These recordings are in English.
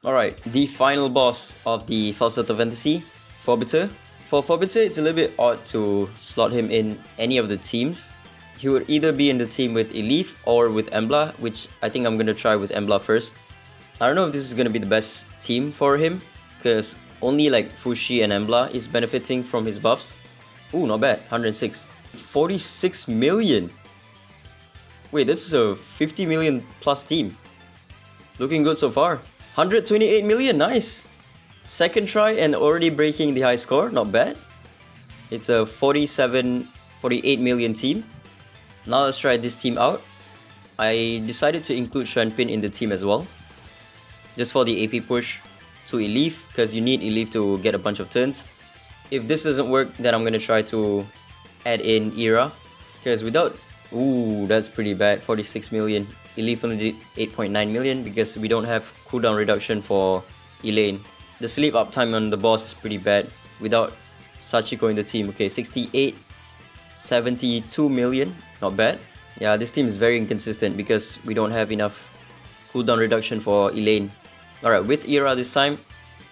Alright, the final boss of the Falsetto Fantasy, Phobetor. For Phobetor, it's a little bit odd to slot him in any of the teams. He would either be in the team with Elif or with Embla, which I think I'm going to try with Embla first. I don't know if this is going to be the best team for him, because only like Fushi and Embla is benefiting from his buffs. Ooh, not bad, 106. 46 million! Wait, this is a 50 million plus team. Looking good so far. 128 million, nice! Second try and already breaking the high score, not bad. It's a 48 million team. Now let's try this team out. I decided to include Shuanpin in the team as well, just for the AP push to Elif, because you need Elif to get a bunch of turns. If this doesn't work, then I'm gonna try to add in Era, because without... Ooh, that's pretty bad, 46 million. Elif only did 8.9 million because we don't have cooldown reduction for Elaine. The sleep uptime on the boss is pretty bad without Sachiko in the team. Okay, 68, 72 million, not bad. Yeah, this team is very inconsistent because we don't have enough cooldown reduction for Elaine. Alright, with Era this time,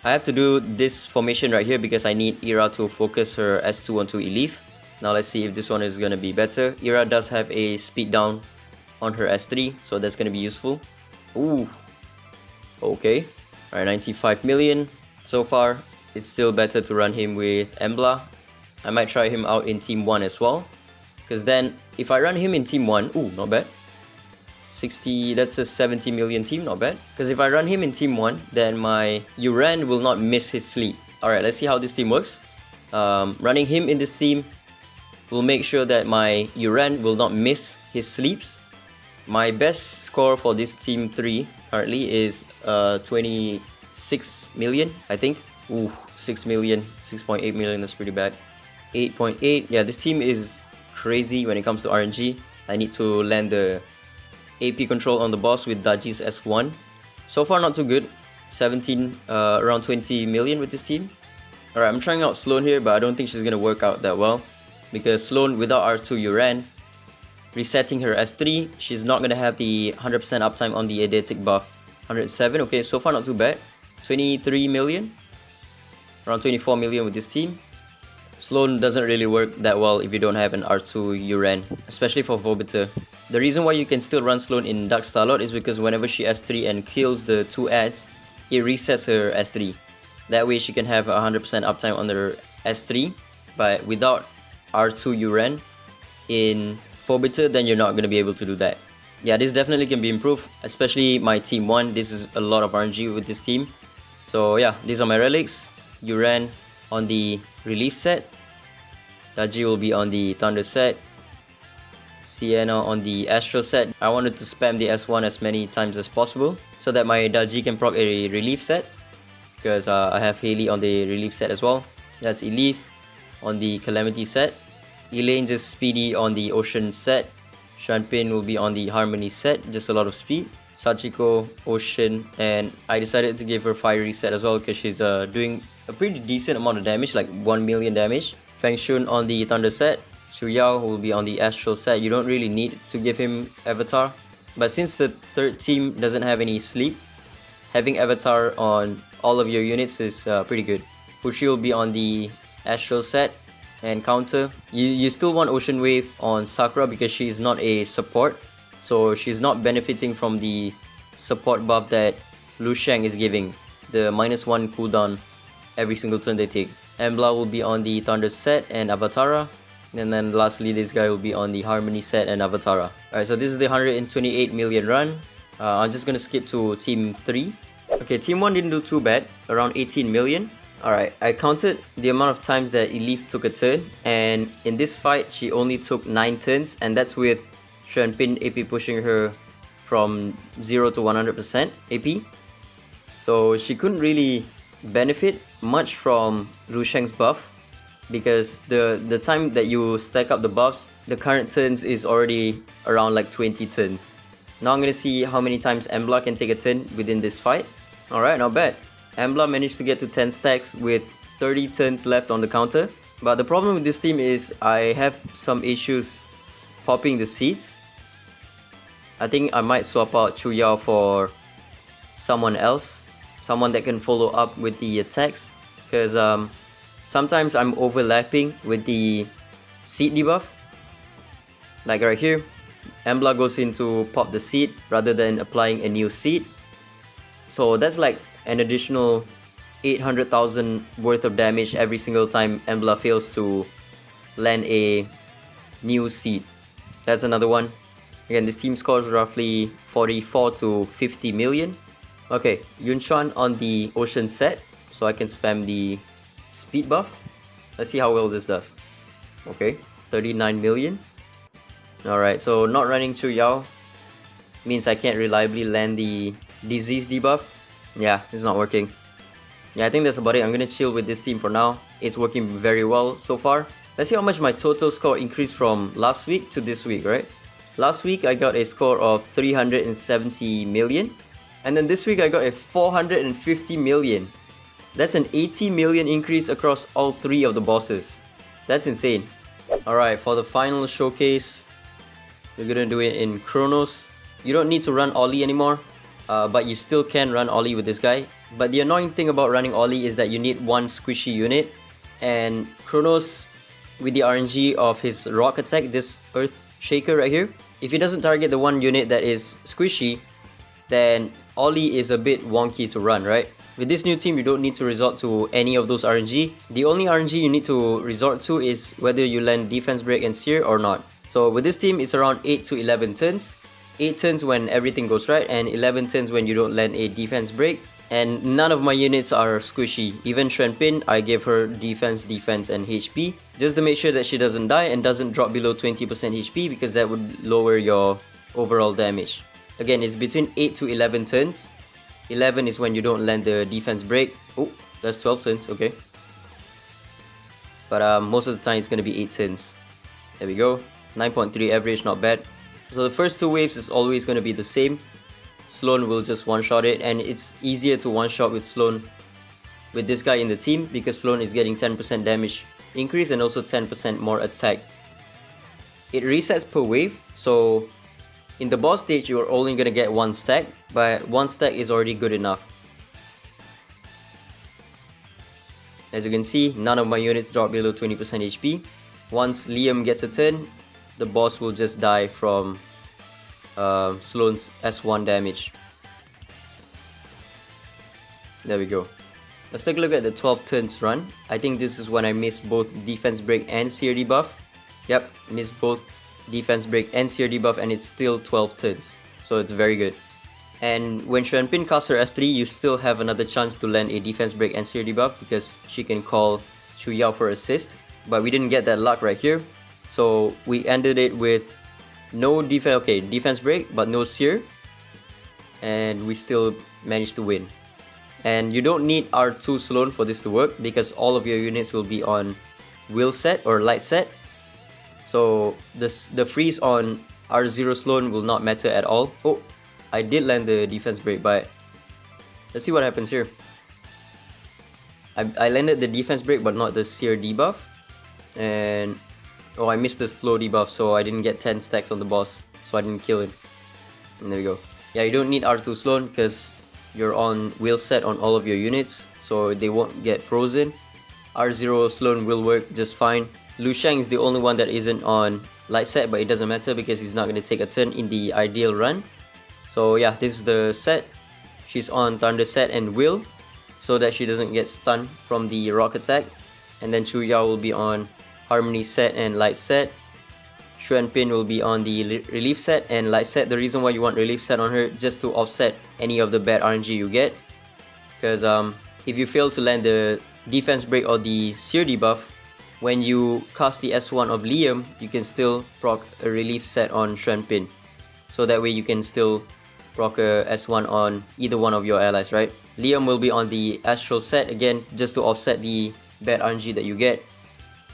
I have to do this formation right here because I need Era to focus her S2 onto Elif. Now let's see if this one is gonna be better. Era does have a speed down on her S3, so that's gonna be useful. Ooh, okay. Alright, 95 million. So far, it's still better to run him with Embla. I might try him out in Team 1 as well, because then if I run him in Team 1, ooh, not bad. 60, that's a 70 million team, not bad. Because if I run him in Team 1, then my Uran will not miss his sleep. Alright, let's see how this team works. Running him in this team will make sure that my Uran will not miss his sleeps. My best score for this Team 3 currently is 26 million, I think. Ooh, 6 million, 6.8 million, that's pretty bad. 8.8, yeah, this team is crazy when it comes to RNG. I need to land the AP control on the boss with Ggez S1. So far not too good. 17, around 20 million with this team. Alright, I'm trying out Sloan here, but I don't think she's gonna work out that well, because Sloan without R2 Uran, resetting her S3, she's not gonna have the 100% uptime on the Eidetic buff. 107, okay, so far not too bad. 23 million, around 24 million with this team. Sloan doesn't really work that well if you don't have an R2 Uran, especially for Phobetor. The reason why you can still run Sloan in Dark Starlord is because whenever she S3 and kills the 2 adds, it resets her S3. That way she can have 100% uptime on her S3, but without R2 Uran in Phobetor, then you're not going to be able to do that. Yeah, this definitely can be improved, especially my Team 1. This is a lot of RNG with this team. So yeah, these are my relics. Uran on the Relief set. Ggez will be on the Thunder set. Sienna on the Astral set. I wanted to spam the S1 as many times as possible so that my Ggez can proc a Relief set, because I have Haley on the Relief set as well. That's Elif on the Calamity set. Elaine just speedy on the Ocean set. Shuanpin will be on the Harmony set, just a lot of speed. Sachiko, Ocean, and I decided to give her Fiery set as well because she's doing a pretty decent amount of damage, like 1 million damage. Feng Shun on the Thunder set. Xu Yao will be on the Astral set. You don't really need to give him Avatar, but since the third team doesn't have any sleep, having Avatar on all of your units is pretty good. Fushi will be on the Astral set and counter. You still want Ocean Wave on Sakura because she's not a support, so she's not benefiting from the support buff that Lu Shang is giving, the -1 cooldown every single turn they take. Embla will be on the Thunder set and Avatara. And then lastly, this guy will be on the Harmony set and Avatara. Alright, so this is the 128 million run. I'm just gonna skip to Team 3. Okay, Team 1 didn't do too bad, around 18 million. Alright, I counted the amount of times that Elif took a turn, and in this fight, she only took 9 turns, and that's with Shuanpin AP pushing her from 0 to 100% AP. So she couldn't really benefit much from Lu Shang's buff, because the time that you stack up the buffs, the current turns is already around like 20 turns. Now I'm gonna see how many times Embla can take a turn within this fight. Alright, not bad. Embla managed to get to 10 stacks with 30 turns left on the counter. But the problem with this team is I have some issues popping the seeds. I think I might swap out Chu Yao for someone else someone that can follow up with the attacks, because sometimes I'm overlapping with the seed debuff. Like right here, Embla goes in to pop the seed rather than applying a new seed. So that's like an additional 800,000 worth of damage every single time Embla fails to land a new seed. That's another one. Again, this team scores roughly 44 to 50 million. Okay, Yunshan on the Ocean set, so I can spam the speed buff. Let's see how well this does. Okay, 39 million. Alright, so not running Chu Yao means I can't reliably land the disease debuff. Yeah, it's not working. Yeah, I think that's about it. I'm gonna chill with this team for now. It's working very well so far. Let's see how much my total score increased from last week to this week, right? Last week I got a score of 370 million. And then this week I got a 450 million. That's an 80 million increase across all 3 of the bosses. That's insane. Alright, for the final showcase, we're gonna do it in Kronos. You don't need to run Ollie anymore, but you still can run Ollie with this guy. But the annoying thing about running Ollie is that you need one squishy unit. And Kronos, with the RNG of his rock attack, this earth shaker right here, if he doesn't target the one unit that is squishy, then Ollie is a bit wonky to run, right? With this new team, you don't need to resort to any of those RNG. The only RNG you need to resort to is whether you land defense break and sear or not. So with this team, it's around 8 to 11 turns. 8 turns when everything goes right, and 11 turns when you don't land a defense break. And none of my units are squishy. Even Shuanpin, I gave her defense, and HP, just to make sure that she doesn't die and doesn't drop below 20% HP, because that would lower your overall damage. Again, it's between 8 to 11 turns. 11 is when you don't land the defense break. Oh, that's 12 turns, okay. But most of the time it's going to be 8 turns. There we go. 9.3 average, not bad. So the first 2 waves is always going to be the same. Sloan will just one-shot it, and it's easier to one-shot with Sloan with this guy in the team, because Sloan is getting 10% damage increase and also 10% more attack. It resets per wave, so in the boss stage you're only going to get 1 stack, but 1 stack is already good enough. As you can see, none of my units drop below 20% HP. Once Liam gets a turn, the boss will just die from Sloan's S1 damage. There we go. Let's take a look at the 12 turns run. I think this is when I missed both defense break and sear debuff. Yep, missed both defense break and sear debuff, and it's still 12 turns. So it's very good. And when Shuanpin casts her S3, you still have another chance to land a defense break and sear debuff, because she can call Chu Yao for assist. But we didn't get that luck right here. So we ended it with no defense, okay, defense break, but no sear. And we still managed to win. And you don't need R2 Sloan for this to work, because all of your units will be on will set or light set. So the freeze on R0 Sloan will not matter at all. Oh, I did land the defense break, but let's see what happens here. I landed the defense break but not the sear debuff. And oh, I missed the slow debuff, so I didn't get 10 stacks on the boss, so I didn't kill him. And there we go. Yeah, you don't need R2 Sloan because you're on will set on all of your units, so they won't get frozen. R0 Sloan will work just fine. Lu Shang is the only one that isn't on light set, but it doesn't matter because he's not going to take a turn in the ideal run. So yeah, this is the set. She's on thunder set and will, so that she doesn't get stunned from the rock attack. And then Chu Yao will be on harmony set and light set. Shuanpin will be on the relief set and light set. The reason why you want relief set on her, just to offset any of the bad RNG you get. Because if you fail to land the defense break or the sear debuff, when you cast the S1 of Liam, you can still proc a relief set on Shuanpin. So that way you can still proc a S1 on either one of your allies, right? Liam will be on the astral set again, just to offset the bad RNG that you get.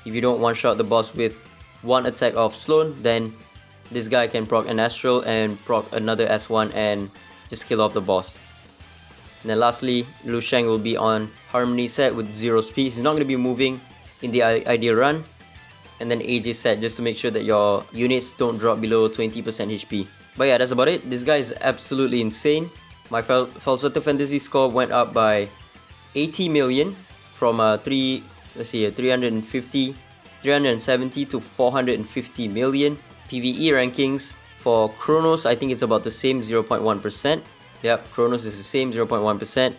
If you don't one-shot the boss with one attack of Sloan, then this guy can proc an astral and proc another S1 and just kill off the boss. And then lastly, Lu Shang will be on harmony set with 0 speed. He's not going to be moving in the ideal run. And then Ggez set, just to make sure that your units don't drop below 20% HP. But yeah, that's about it. This guy is absolutely insane. My Falsetto Fantasy score went up by 80 million from 370 to 450 million. PvE rankings for Kronos, I think it's about the same, 0.1%. Yep, Kronos is the same, 0.1%.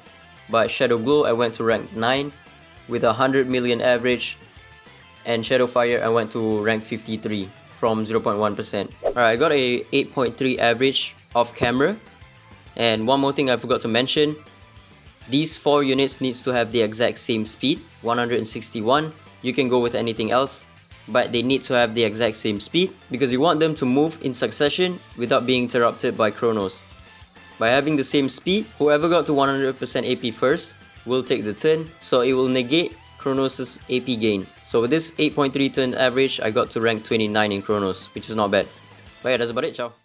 But Shadow Glow, I went to rank 9 with 100 million average. And Shadowfire, I went to rank 53 from 0.1%. Alright, I got a 8.3 average off camera. And one more thing I forgot to mention, these 4 units needs to have the exact same speed, 161. You can go with anything else, but they need to have the exact same speed because you want them to move in succession without being interrupted by Kronos. By having the same speed, whoever got to 100% AP first will take the turn, so it will negate Kronos' AP gain. So with this 8.3 turn average, I got to rank 29 in Kronos, which is not bad. But yeah, that's about it, ciao.